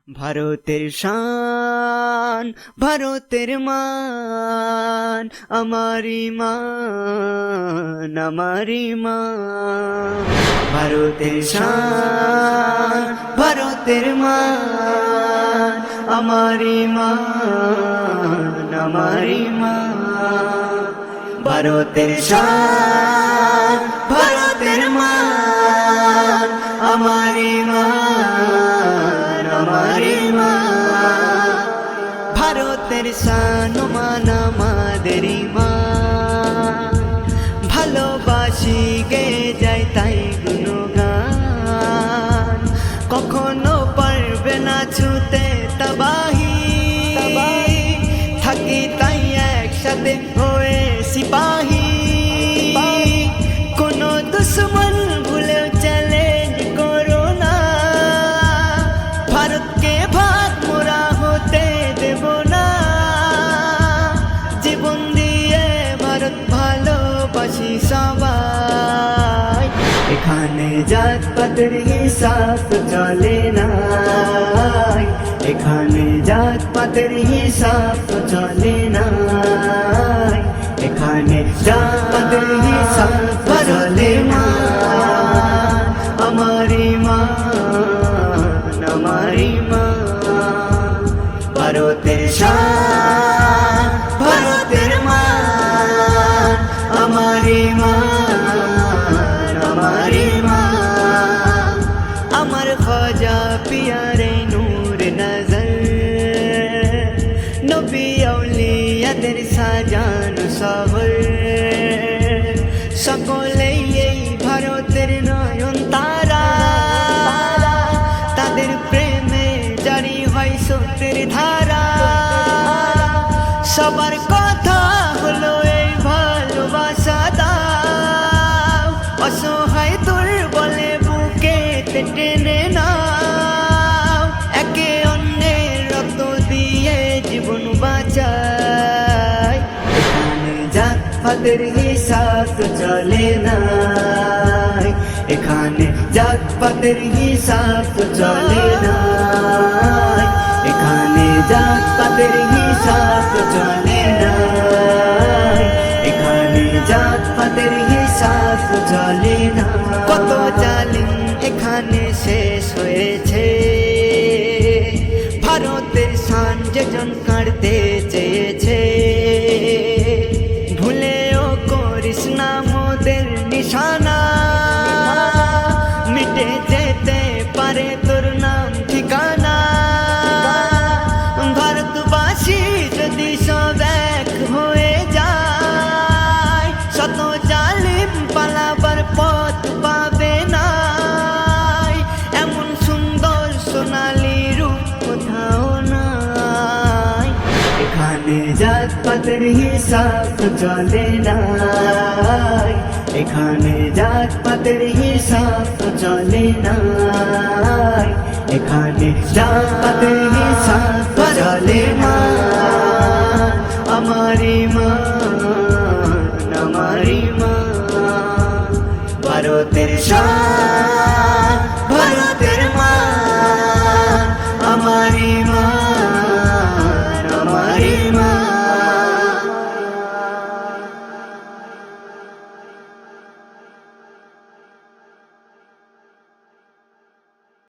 ভারতের শান, ভারতের মান, আমারি মান, আমারি মান। ভারতের শান, ভারতের মান, আমারি মান, আমারি মান। ভারতের শান, ভারতের মান, আমারি মান, আমারি মান। ভারতের শান মান আমাদেরই মান, ভালোবাসি গে যাই তাই গুণগান। কখনো পারবে না ছুতে তবাহি, থাকি তাই একসাথে হয়ে সিপাহী। কোনো দুশ্মন ভুলেও চ্যালেঞ্জ করো না, ভারতকে ভাগ মোরা হতে দেব না। জীবন দিয়ে ভারত ভালোবাসি সবাই, এখানে জাত পাতের হিসাব চলে না। এখানে জাত পাতের হিসাব চলে না। এখানে জাত পাতের হিসাব চলে না। আমারি মান, আমারি মান। ভারতের শান, ভারতের মান, আমারি মান, আমারি মান। আমার খ্বাজা পিয়ারে নূর নজর, নবী আউলিয়াদের সাজানো শহর। সকলেই এই ভারতের নয়ন তারা, তাদের প্রেমে জারি হয় স্রোতের ধারা। সবার কথা হলো এই ভালোবাসা দাও, অসহায় দুর্বলে বুকে টেনে নাও। একে অন্যের রক্ত দিয়ে জীবন বাঁচাই, এখানে জাত পাতের হিসাব চলে না। এখানে জাত পাতের হিসাব চলে না। এখানে জাত পাতের হিসাব চলে না। এখানে জাত পাতের হিসাব চলে না। কত জালিম এখানে শেষ হয়েছে, ভারতের শান যেজন কাটতে চেয়েছে। ভুলেও করিস না মোদের নিশানা, মিটে যেতে পারে তোর নাম ঠিকানা। ভারতবাসী যদি সব এক হয়ে যায়, শত জালিম পালাবার পথ পাবে না। এমন সুন্দর সোনালী রূপ কোথাও নাই। এখানে জাত পাতের হিসাব চলে না। এখানে জাত পাতের হিসাব চলে না। এখানে জাত পাতের হিসাব চলে না। আমারি মান, আমারি মান। ভারতের শান,